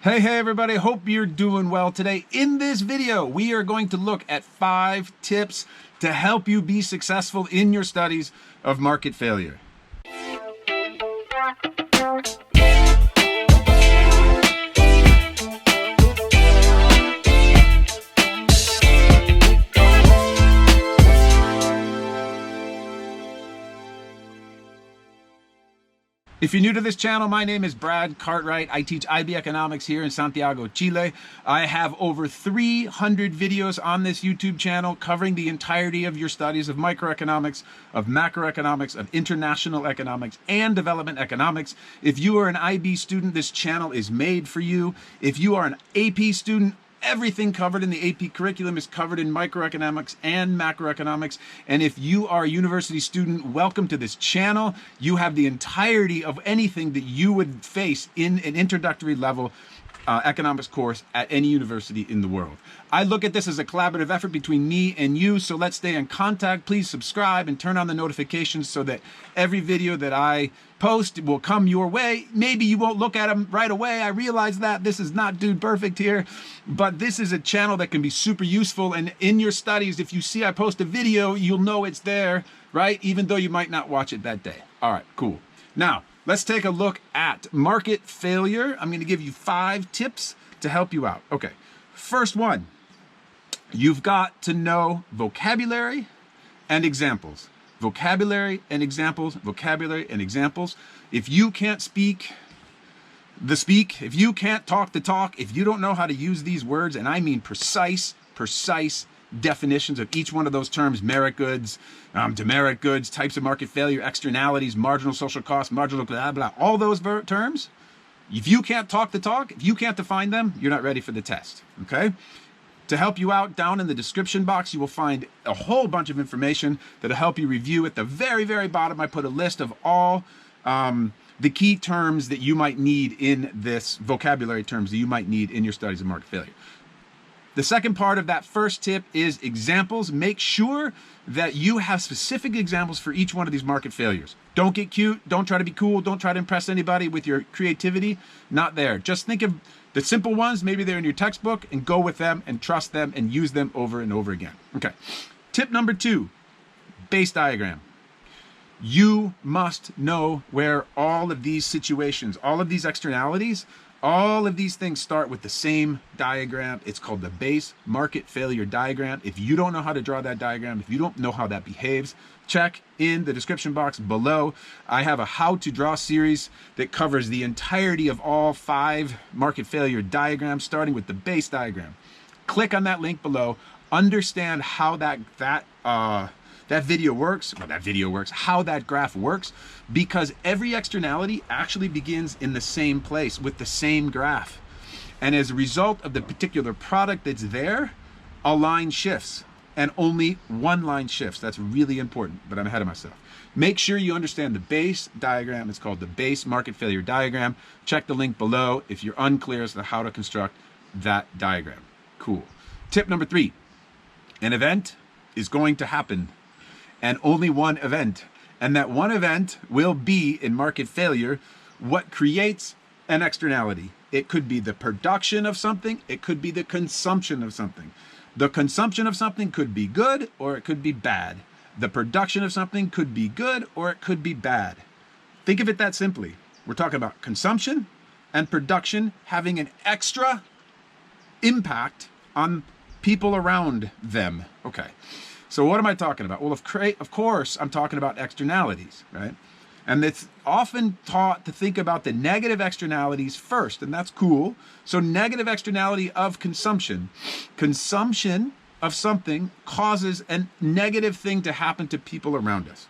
Hey everybody, hope you're doing well today. In this video, we are going to look at 5 tips to help you be successful in your studies of market failure. If you're new to this channel, my name is Brad Cartwright. I teach IB Economics here in Santiago, Chile. I have over 300 videos on this YouTube channel covering the entirety of your studies of microeconomics, of macroeconomics, of international economics, and development economics. If you are an IB student, this channel is made for you. If you are an AP student, everything covered in the AP curriculum is covered in microeconomics and macroeconomics. And if you are a university student, welcome to this channel. You have the entirety of anything that you would face in an introductory level economics course at any university in the world. I look at this as a collaborative effort between me and you, so let's stay in contact. Please subscribe and turn on the notifications so that every video that I post will come your way. Maybe you won't look at them right away. I realize that this is not dude perfect here, but this is a channel that can be super useful. And in your studies, if you see I post a video, you'll know it's there, right? Even though you might not watch it that day. All right, cool. Now, let's take a look at market failure. I'm going to give you 5 tips to help you out. Okay, first one, you've got to know vocabulary and examples. Vocabulary and examples, vocabulary and examples. If you can't speak the speak, if you can't talk the talk, if you don't know how to use these words, and I mean precise definitions of each one of those terms, merit goods, demerit goods, types of market failure, externalities, marginal social cost, marginal blah, blah, all those terms, if you can't talk the talk, if you can't define them, you're not ready for the test, okay? To help you out, down in the description box, you will find a whole bunch of information that'll help you review. At the very bottom, I put a list of all the key terms that you might need in this, vocabulary terms that you might need in your studies of market failure. The second part of that first tip is examples. Make sure that you have specific examples for each one of these market failures. Don't get cute. Don't try to be cool. Don't try to impress anybody with your creativity. Not there. Just think of the simple ones. Maybe they're in your textbook, and go with them and trust them and use them over and over again. Okay. Tip number 2, base diagram. You must know where all of these situations, all of these externalities, all of these things start with the same diagram. It's called the base market failure diagram. If you don't know how to draw that diagram, if you don't know how that behaves, check in the description box below. I have a how to draw series that covers the entirety of all 5 market failure diagrams, starting with the base diagram. Click on that link below. Understand how that video works, how that graph works, because every externality actually begins in the same place with the same graph. And as a result of the particular product that's there, a line shifts, and only one line shifts. That's really important, but I'm ahead of myself. Make sure you understand the base diagram. It's called the base market failure diagram. Check the link below if you're unclear as to how to construct that diagram. Cool. Tip number 3, an event is going to happen. And only one event. And that one event will be, in market failure, what creates an externality. It could be the production of something. It could be the consumption of something. The consumption of something could be good or it could be bad. The production of something could be good or it could be bad. Think of it that simply. We're talking about consumption and production having an extra impact on people around them. Okay. So what am I talking about? Well, of course, I'm talking about externalities, right? And it's often taught to think about the negative externalities first, and that's cool. So negative externality of consumption. Consumption of something causes a negative thing to happen to people around us.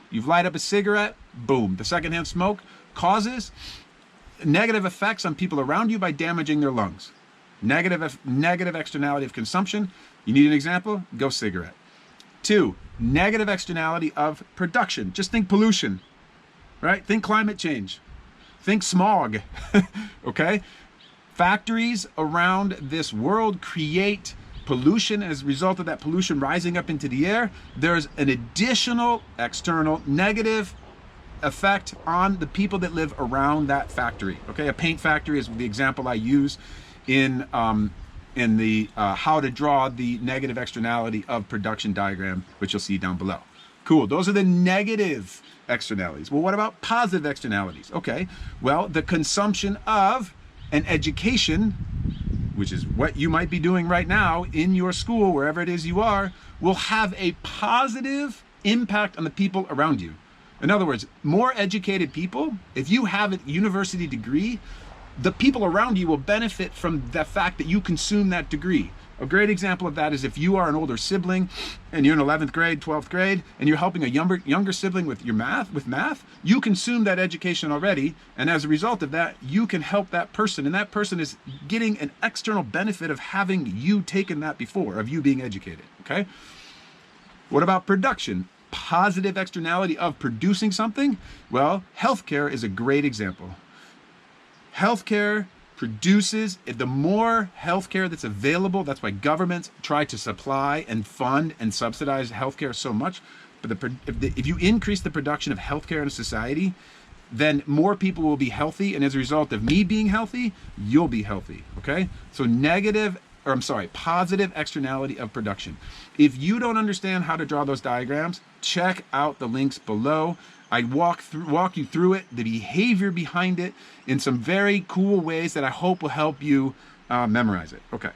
You've light up a cigarette, boom. The secondhand smoke causes negative effects on people around you by damaging their lungs. Negative externality of consumption. You need an example? Go cigarette. 2, negative externality of production. Just think pollution, right? Think climate change. Think smog, okay? Factories around this world create pollution. As a result of that pollution rising up into the air, there's an additional external negative effect on the people that live around that factory. Okay, a paint factory is the example I use in the how to draw the negative externality of production diagram, which you'll see down below. Cool, those are the negative externalities. Well, what about positive externalities? Okay, well, the consumption of an education, which is what you might be doing right now in your school, wherever it is you are, will have a positive impact on the people around you. In other words, more educated people, if you have a university degree, the people around you will benefit from the fact that you consume that degree. A great example of that is if you are an older sibling and you're in 11th grade, 12th grade, and you're helping a younger sibling with math, you consume that education already, and as a result of that, you can help that person, and that person is getting an external benefit of having you taken that before, of you being educated, okay? What about production? Positive externality of producing something? Well, healthcare is a great example. Healthcare produces, the more healthcare that's available, that's why governments try to supply and fund and subsidize healthcare so much. But if you increase the production of healthcare in a society, then more people will be healthy, and as a result of me being healthy, you'll be healthy, okay? So positive externality of production. If you don't understand how to draw those diagrams, check out the links below. I walk you through it, the behavior behind it, in some very cool ways that I hope will help you memorize it. Okay.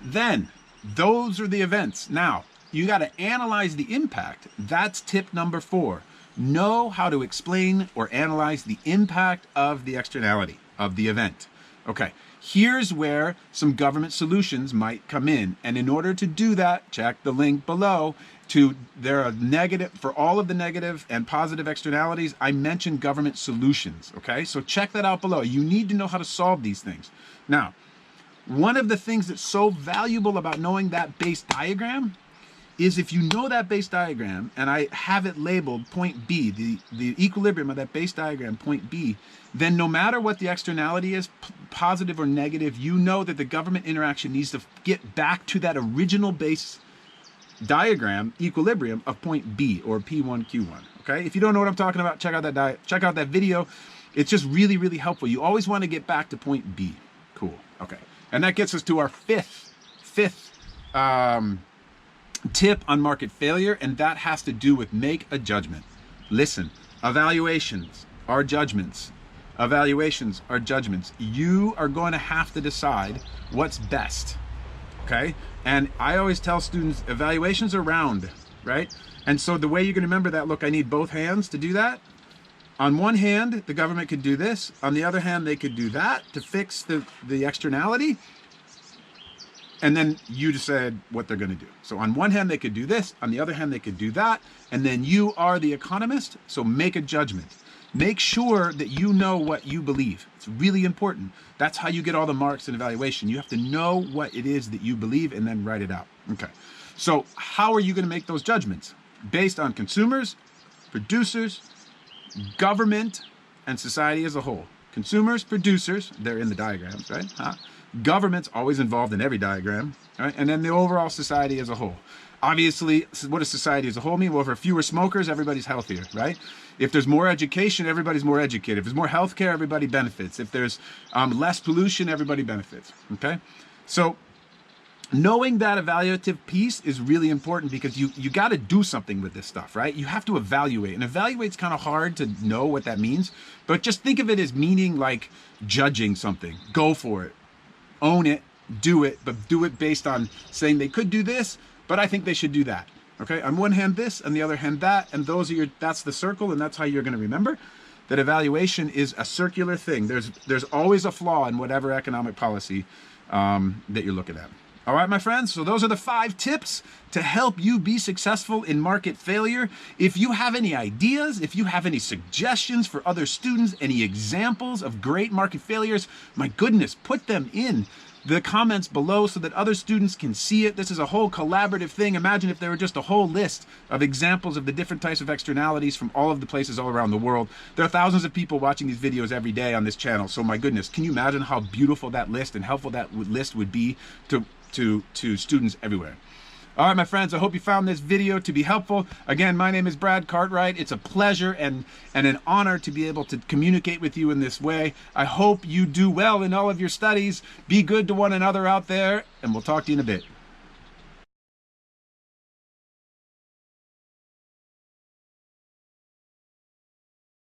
Then, those are the events. Now, you got to analyze the impact. That's tip number 4. Know how to explain or analyze the impact of the externality, of the event. Okay. Here's where some government solutions might come in. And in order to do that, check the link below. There are negative, for all of the negative and positive externalities, I mentioned government solutions, okay? So check that out below. You need to know how to solve these things. Now, one of the things that's so valuable about knowing that base diagram is if you know that base diagram, and I have it labeled point B, the equilibrium of that base diagram, point B, then no matter what the externality is, positive or negative, you know that the government interaction needs to get back to that original base diagram equilibrium of point B, or P1Q1. Okay, if you don't know what I'm talking about, check out that video. It's just really, really helpful. You always want to get back to point B. Cool. Okay, and that gets us to our fifth tip on market failure, and that has to do with make a judgment. Listen, evaluations are judgments. Evaluations are judgments. You are going to have to decide what's best. Okay, and I always tell students evaluations are round, right? And so the way you can remember that, look, I need both hands to do that. On one hand, the government could do this. On the other hand, they could do that to fix the externality. And then you decide what they're going to do. So on one hand, they could do this. On the other hand, they could do that. And then you are the economist, so make a judgment. Make sure that you know what you believe. It's really important. That's how you get all the marks in evaluation. You have to know what it is that you believe and then write it out. Okay. So how are you going to make those judgments? Based on consumers, producers, government, and society as a whole. Consumers, producers, they're in the diagrams, right? Government's always involved in every diagram, right? And then the overall society as a whole. Obviously, what does society as a whole mean? Well, if there are fewer smokers, everybody's healthier, right? If there's more education, everybody's more educated. If there's more healthcare, everybody benefits. If there's less pollution, everybody benefits, okay? So knowing that evaluative piece is really important because you got to do something with this stuff, right? You have to evaluate, and evaluate's kind of hard to know what that means, but just think of it as meaning like judging something. Go for it, own it, do it, but do it based on saying they could do this, but I think they should do that. Okay, on one hand this, on the other hand that, and that's the circle, and that's how you're going to remember that evaluation is a circular thing. There's always a flaw in whatever economic policy that you're looking at. All right, my friends, so those are the 5 tips to help you be successful in market failure. If you have any ideas, if you have any suggestions for other students, any examples of great market failures, my goodness, put them in the comments below so that other students can see it. This is a whole collaborative thing. Imagine if there were just a whole list of examples of the different types of externalities from all of the places all around the world. There are thousands of people watching these videos every day on this channel. So my goodness, can you imagine how beautiful that list and helpful that list would be to students everywhere? All right, my friends, I hope you found this video to be helpful. Again, my name is Brad Cartwright. It's a pleasure and an honor to be able to communicate with you in this way. I hope you do well in all of your studies. Be good to one another out there, and we'll talk to you in a bit.